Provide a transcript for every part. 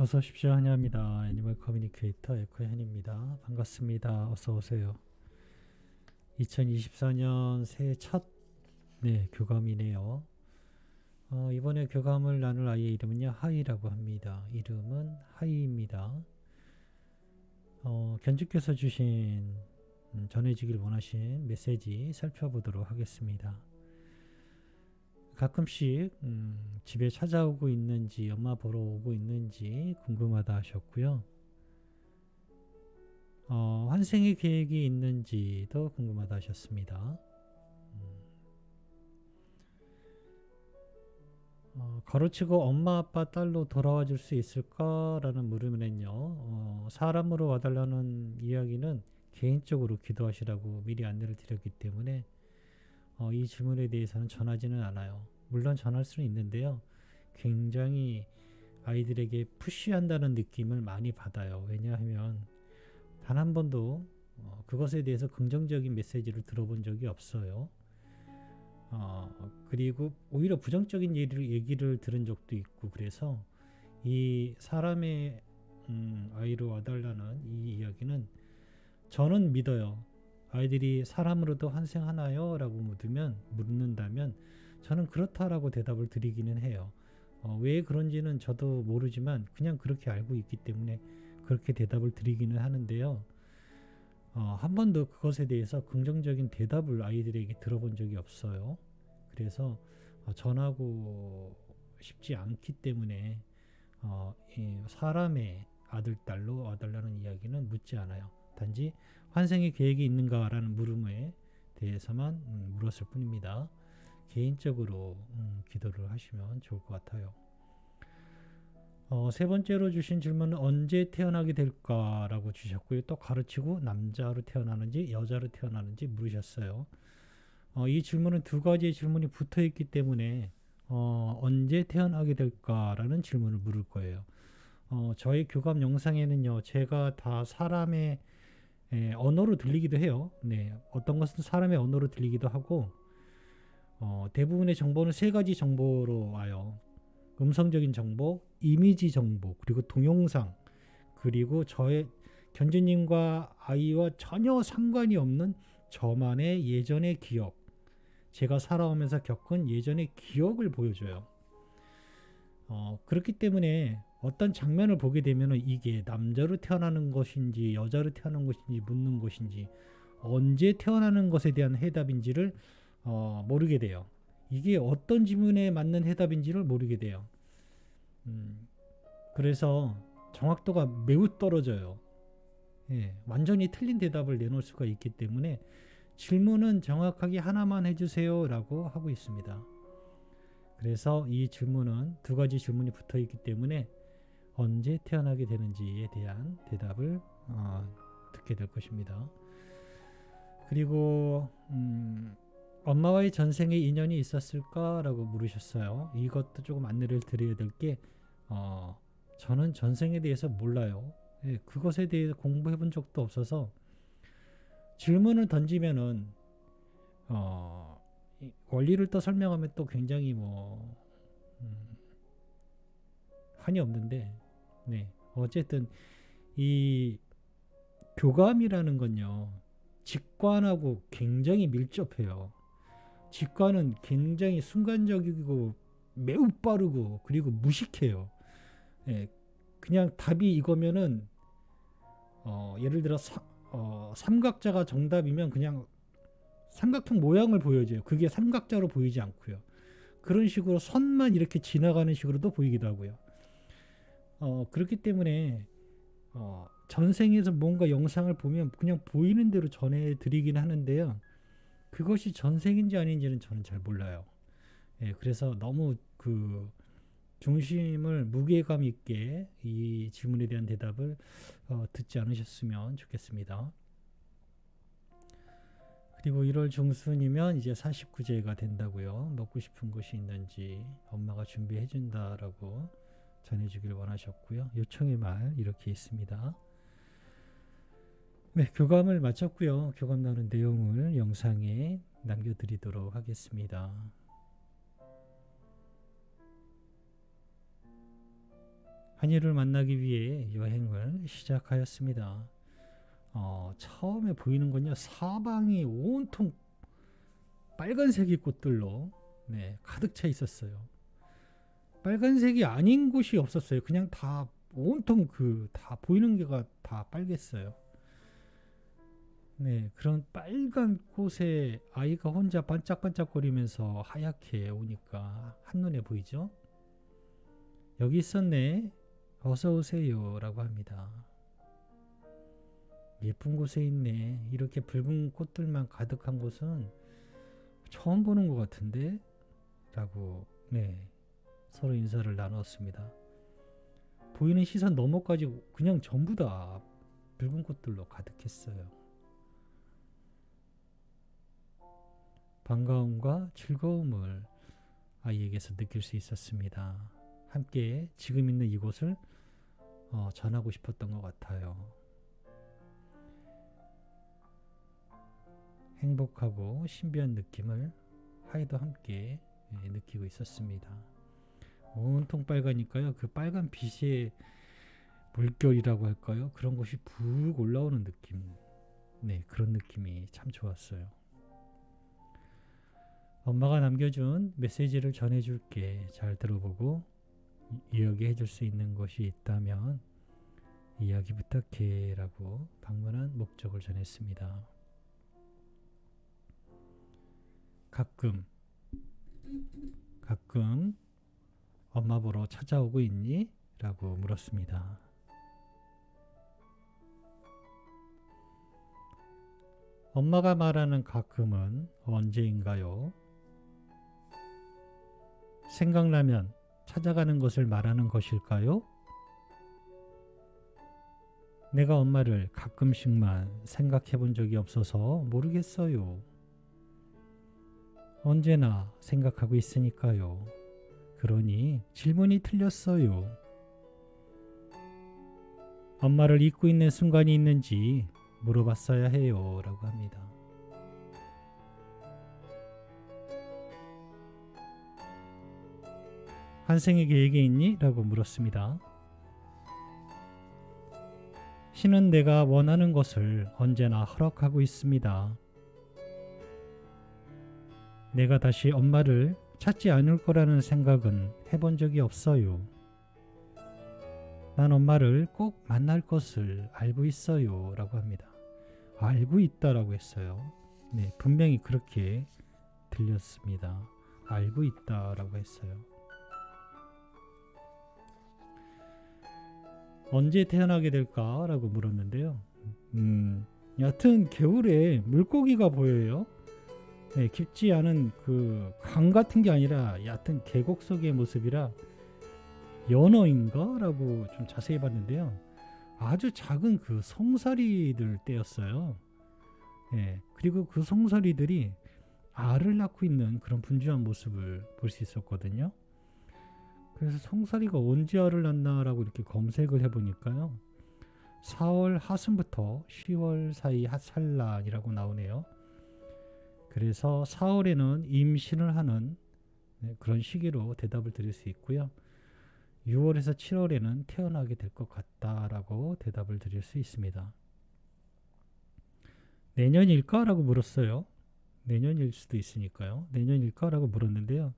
어서 오십시오. 한야입니다. 애니멀 커뮤니케이터 에코현입니다. 반갑습니다. 어서 오세요. 2024년 새해 첫 교감이네요. 이번에 교감을 나눌 아이의 이름은요 하이라고 합니다. 이름은 하이입니다. 견주께서 주신 전해지길 원하신 메시지 살펴보도록 하겠습니다. 가끔씩 집에 찾아오고 있는지 엄마 보러 오고 있는지 궁금하다 하셨고요. 환생의 계획이 있는지도 궁금하다 하셨습니다. 가로치고 엄마 아빠 딸로 돌아와 줄 수 있을까라는 물음에는요. 사람으로 와달라는 이야기는 개인적으로 기도하시라고 미리 안내를 드렸기 때문에 이 질문에 대해서는 전하지는 않아요. 물론 전할 수는 있는데요. 굉장히 아이들에게 푸시한다는 느낌을 많이 받아요. 왜냐하면 단 한 번도 그것에 대해서 긍정적인 메시지를 들어본 적이 없어요. 그리고 오히려 부정적인 얘기를 들은 적도 있고, 그래서 이 사람의 아이로 와달라는 이 이야기는 저는 믿어요. 아이들이 사람으로도 환생하나요? 라고 묻는다면 저는 그렇다라고 대답을 드리기는 해요. 왜 그런지는 저도 모르지만 그냥 그렇게 알고 있기 때문에 그렇게 대답을 드리기는 하는데요. 한 번도 그것에 대해서 긍정적인 대답을 아이들에게 들어본 적이 없어요. 그래서 전하고 싶지 않기 때문에 이 사람의 아들, 딸로 와달라는 이야기는 묻지 않아요. 단지 환생의 계획이 있는가라는 물음에 대해서만 물었을 뿐입니다. 개인적으로 기도를 하시면 좋을 것 같아요. 세 번째로 주신 질문은 언제 태어나게 될까라고 주셨고요. 또 가르치고 남자로 태어나는지 여자로 태어나는지 물으셨어요. 이 질문은 두 가지의 질문이 붙어 있기 때문에 언제 태어나게 될까라는 질문을 물을 거예요. 저희 교감 영상에는요, 제가 다 사람의 언어로 들리기도 해요. 네, 어떤 것은 사람의 언어로 들리기도 하고, 대부분의 정보는 세 가지 정보로 와요. 음성적인 정보, 이미지 정보, 그리고 동영상, 그리고 저의 견주님과 아이와 전혀 상관이 없는 저만의 예전의 기억, 제가 살아오면서 겪은 예전의 기억을 보여줘요. 그렇기 때문에 어떤 장면을 보게 되면 이게 남자로 태어나는 것인지 여자로 태어나는 것인지 묻는 것인지 언제 태어나는 것에 대한 해답인지를 모르게 돼요. 이게 어떤 질문에 맞는 해답인지를 모르게 돼요. 그래서 정확도가 매우 떨어져요. 예, 완전히 틀린 대답을 내놓을 수가 있기 때문에 질문은 정확하게 하나만 해주세요 라고 하고 있습니다. 그래서 이 질문은 두 가지 질문이 붙어 있기 때문에 언제 태어나게 되는지에 대한 대답을 듣게 될 것입니다. 그리고 엄마와의 전생에 인연이 있었을까라고 물으셨어요. 이것도 조금 안내를 드려야 될 게 저는 전생에 대해서 몰라요. 예, 그것에 대해서 공부해 본 적도 없어서 질문을 던지면은 원리를 또 설명하면 또 굉장히 한이 없는데, 네, 어쨌든 이 교감이라는 건요 직관하고 굉장히 밀접해요. 직관은 굉장히 순간적이고 매우 빠르고 그리고 무식해요. 예, 그냥 답이 이거면은 예를 들어 삼각자가 정답이면 그냥 삼각형 모양을 보여줘요. 그게 삼각자로 보이지 않고요. 그런 식으로 선만 이렇게 지나가는 식으로도 보이기도 하고요. 그렇기 때문에 전생에서 뭔가 영상을 보면 그냥 보이는 대로 전해드리긴 하는데요. 그것이 전생인지 아닌지는 저는 잘 몰라요. 예, 그래서 너무 그 중심을 무게감 있게 이 질문에 대한 대답을 듣지 않으셨으면 좋겠습니다. 그리고 1월 중순이면 이제 49제가 된다고요. 먹고 싶은 것이 있는지 엄마가 준비해 준다라고 전해주길 원하셨고요. 요청의 말 이렇게 있습니다. 네, 교감을 마쳤고요. 교감 나눈 내용을 영상에 남겨드리도록 하겠습니다. 한이를 만나기 위해 여행을 시작하였습니다. 처음에 보이는 건요, 사방이 온통 빨간색의 꽃들로 가득 차 있었어요. 빨간색이 아닌 곳이 없었어요. 그냥 다 온통 다 보이는 게가 다 빨갰어요. 그런 빨간 꽃에 아이가 혼자 반짝반짝거리면서 하얗게 오니까 한눈에 보이죠? 여기 있었네. 어서 오세요 라고 합니다. 예쁜 곳에 있네. 이렇게 붉은 꽃들만 가득한 곳은 처음 보는 것 같은데? 라고 서로 인사를 나눴습니다. 보이는 시선 너머까지 그냥 전부 다 붉은 꽃들로 가득했어요. 반가움과 즐거움을 아이에게서 느낄 수 있었습니다. 함께 지금 있는 이곳을 전하고 싶었던 것 같아요. 행복하고 신비한 느낌을 하이도 함께 느끼고 있었습니다. 온통 빨가니까요. 그 빨간 빛의 물결이라고 할까요? 그런 것이 푹 올라오는 느낌. 그런 느낌이 참 좋았어요. 엄마가 남겨준 메시지를 전해줄게. 잘 들어보고 이야기해 줄 수 있는 것이 있다면 이야기 부탁해 라고 방문한 목적을 전했습니다. 가끔 엄마 보러 찾아오고 있니? 라고 물었습니다. 엄마가 말하는 가끔은 언제인가요? 생각나면 찾아가는 것을 말하는 것일까요? 내가 엄마를 가끔씩만 생각해 본 적이 없어서 모르겠어요. 언제나 생각하고 있으니까요. 그러니 질문이 틀렸어요. 엄마를 잊고 있는 순간이 있는지 물어봤어야 해요. 라고 합니다. 한생의 계획이 있니? 라고 물었습니다. 신은 내가 원하는 것을 언제나 허락하고 있습니다. 내가 다시 엄마를 찾지 않을 거라는 생각은 해본 적이 없어요. 난 엄마를 꼭 만날 것을 알고 있어요. 라고 합니다. 알고 있다라고 했어요. 분명히 그렇게 들렸습니다. 알고 있다라고 했어요. 언제 태어나게 될까라고 물었는데요. 여하튼 겨울에 물고기가 보여요. 깊지 않은 그 강 같은 게 아니라 얕은 계곡 속의 모습이라 연어인가? 라고 좀 자세히 봤는데요. 아주 작은 그 송사리들 떼였어요. 그리고 그 송사리들이 알을 낳고 있는 그런 분주한 모습을 볼 수 있었거든요. 그래서 송사리가 언제 알을 낳나라고 이렇게 검색을 해보니까요. 4월 하순부터 10월 사이 산란이라고 나오네요. 그래서 4월에는 임신을 하는 그런 시기로 대답을 드릴 수 있고요. 6월에서 7월에는 태어나게 될 것 같다라고 대답을 드릴 수 있습니다. 내년일까? 라고 물었어요. 내년일 수도 있으니까요. 내년일까? 라고 물었는데요.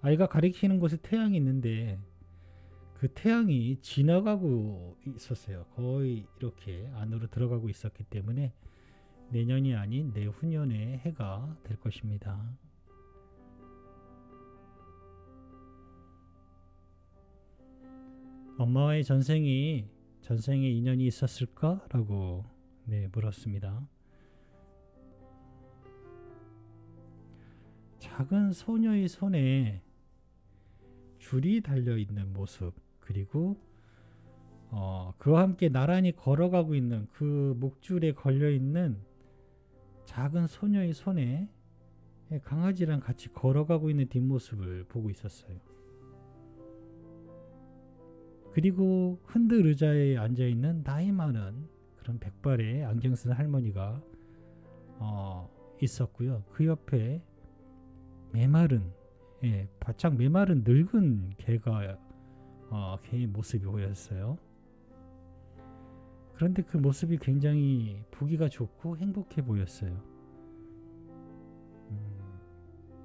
아이가 가리키는 곳에 태양이 있는데 그 태양이 지나가고 있었어요. 거의 이렇게 안으로 들어가고 있었기 때문에 내년이 아닌 내후년에 해가 될 것입니다. 엄마와의 전생에 인연이 있었을까? 라고 물었습니다. 작은 소녀의 손에 줄이 달려있는 모습, 그리고 그와 함께 나란히 걸어가고 있는 그 목줄에 걸려있는 작은 소녀의 손에 강아지랑 같이 걸어가고 있는 뒷모습을 보고 있었어요. 그리고 흔들 의자에 앉아있는 나이 많은 그런 백발의 안경 쓴 할머니가 있었고요. 그 옆에 바짝 메마른 늙은 개가 개의 모습이 보였어요. 그런데 그 모습이 굉장히 보기가 좋고 행복해 보였어요.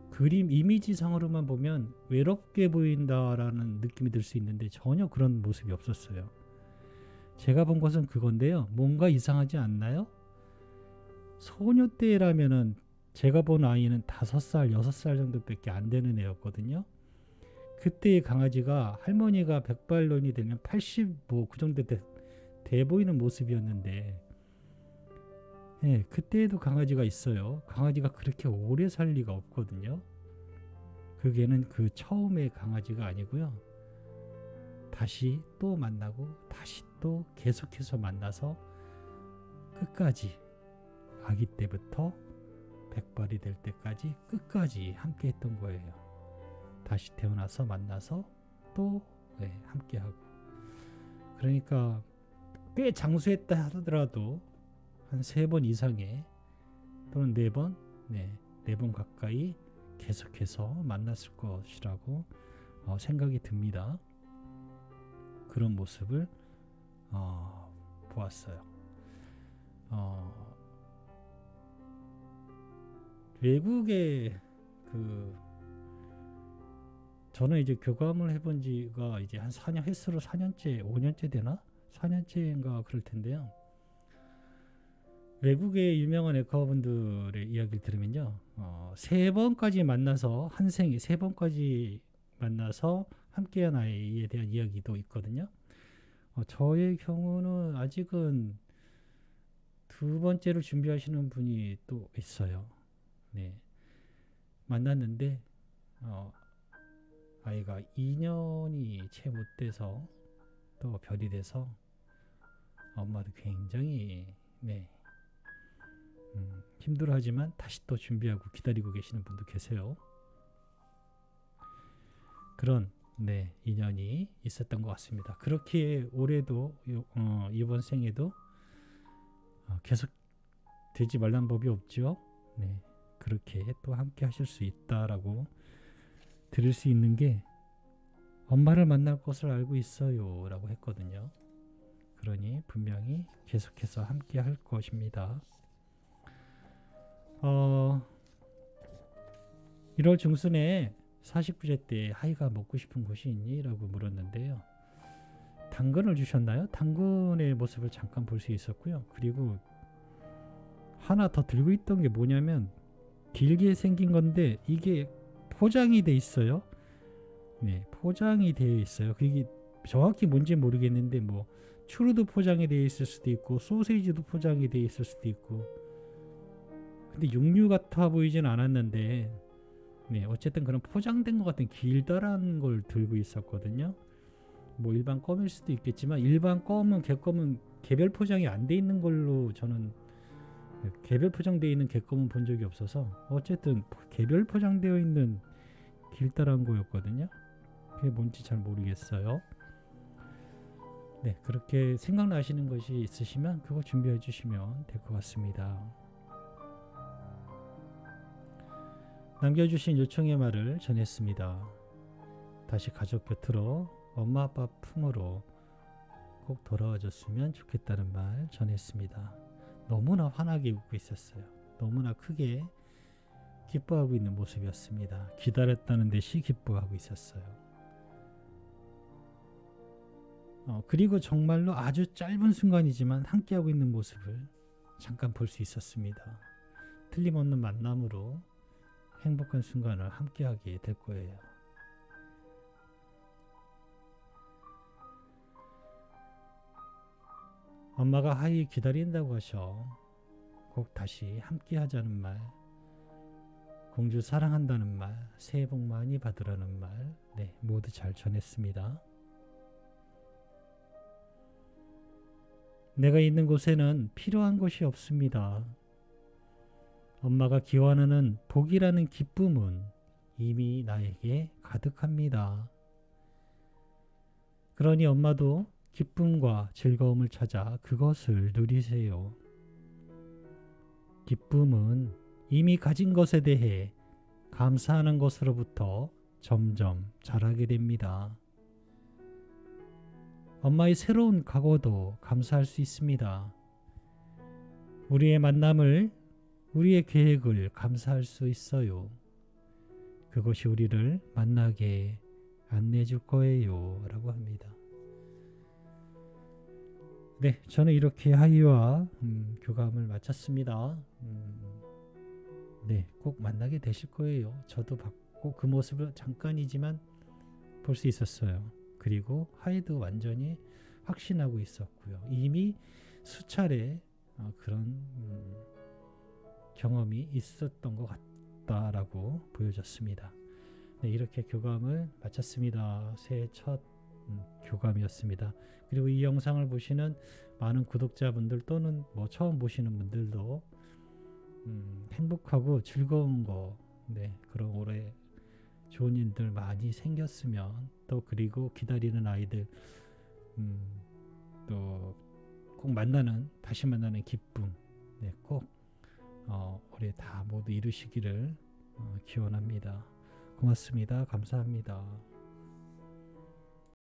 그림 이미지상으로만 보면 외롭게 보인다라는 느낌이 들 수 있는데 전혀 그런 모습이 없었어요. 제가 본 것은 그건데요. 뭔가 이상하지 않나요? 소녀 때라면은 제가 본 아이는 5살, 6살 정도밖에 안 되는 애였거든요. 그때의 강아지가 할머니가 백발년이 되면 85, 그 정도 돼 보이는 모습이었는데, 예, 그때에도 강아지가 있어요. 강아지가 그렇게 오래 살 리가 없거든요. 그게는 그 처음의 강아지가 아니고요. 다시 또 만나고 다시 또 계속해서 만나서 끝까지, 아기 때부터 백발이 될 때까지 끝까지 함께 했던 거예요. 다시 태어나서 만나서 또 함께 하고. 그러니까 꽤 장수했다 하더라도 한 3번 이상의 또는 4번, 4번 가까이 계속해서 만났을 것이라고 생각이 듭니다. 그런 모습을 보았어요. 외국에 저는 이제 교감을 해본 지가 이제 한 4년, 횟수로 4년째, 5년째 되나? 4년째인가 그럴 텐데요. 외국의 유명한 에커분들의 이야기를 들으면요, 3번까지 만나서 한 생에 3번까지 만나서 함께한 아이에 대한 이야기도 있거든요. 저의 경우는 아직은 2번째를 준비하시는 분이 또 있어요. 네, 만났는데 아이가 2년이 채 못 돼서 또 별이 돼서 엄마도 굉장히 힘들어하지만 다시 또 준비하고 기다리고 계시는 분도 계세요. 그런 인연이 있었던 것 같습니다. 그렇게 올해도 이번 생에도 계속 되지 말란 법이 없죠. 그렇게 또 함께 하실 수 있다라고 들을 수 있는 게 엄마를 만날 것을 알고 있어요 라고 했거든요. 그러니 분명히 계속해서 함께 할 것입니다. 1월 중순에 49제 때 하이가 먹고 싶은 것이 있니? 라고 물었는데요. 당근을 주셨나요? 당근의 모습을 잠깐 볼 수 있었고요. 그리고 하나 더 들고 있던 게 뭐냐면 길게 생긴 건데 이게 포장이 돼 있어요. 포장이 되어 있어요. 그게 정확히 뭔지 모르겠는데 뭐 추루도 포장이 되어 있을 수도 있고 소세지도 포장이 되어 있을 수도 있고, 근데 육류 같아 보이진 않았는데 어쨌든 그런 포장된 것 같은 길다란 걸 들고 있었거든요. 뭐 일반 껌일 수도 있겠지만 일반 껌은 개껌은 개별 포장이 안 돼 있는 걸로, 저는 개별 포장되어 있는 개껌은 본 적이 없어서 어쨌든 개별 포장되어 있는 길다란 거였거든요. 그게 뭔지 잘 모르겠어요. 그렇게 생각나시는 것이 있으시면 그거 준비해 주시면 될 것 같습니다. 남겨주신 요청의 말을 전했습니다. 다시 가족 곁으로 엄마 아빠 품으로 꼭 돌아와줬으면 좋겠다는 말 전했습니다. 너무나 환하게 웃고 있었어요. 너무나 크게 기뻐하고 있는 모습이었습니다. 기다렸다는 듯이 기뻐하고 있었어요. 그리고 정말로 아주 짧은 순간이지만 함께하고 있는 모습을 잠깐 볼 수 있었습니다. 틀림없는 만남으로 행복한 순간을 함께하게 될 거예요. 엄마가 하이 기다린다고 하셔. 꼭 다시 함께 하자는 말, 공주 사랑한다는 말, 새해 복 많이 받으라는 말, 모두 잘 전했습니다. 내가 있는 곳에는 필요한 것이 없습니다. 엄마가 기원하는 복이라는 기쁨은 이미 나에게 가득합니다. 그러니 엄마도 기쁨과 즐거움을 찾아 그것을 누리세요. 기쁨은 이미 가진 것에 대해 감사하는 것으로부터 점점 자라게 됩니다. 엄마의 새로운 각오도 감사할 수 있습니다. 우리의 만남을, 우리의 계획을 감사할 수 있어요. 그것이 우리를 만나게 안내해 줄 거예요. 라고 합니다. 네, 저는 이렇게 하이와 교감을 마쳤습니다. 네, 꼭 만나게 되실 거예요. 저도 받고 그 모습을 잠깐이지만 볼 수 있었어요. 그리고 하이도 완전히 확신하고 있었고요. 이미 수차례 그런 경험이 있었던 것 같다라고 보여졌습니다. 네, 이렇게 교감을 마쳤습니다. 새해 첫 교감이었습니다. 그리고 이 영상을 보시는 많은 구독자분들 또는 뭐 처음 보시는 분들도 행복하고 즐거운 거, 네, 그런 올해 좋은 일들 많이 생겼으면, 또 그리고 기다리는 아이들 또 꼭 다시 만나는 기쁨, 네, 꼭 올해 다 모두 이루시기를 기원합니다. 고맙습니다. 감사합니다.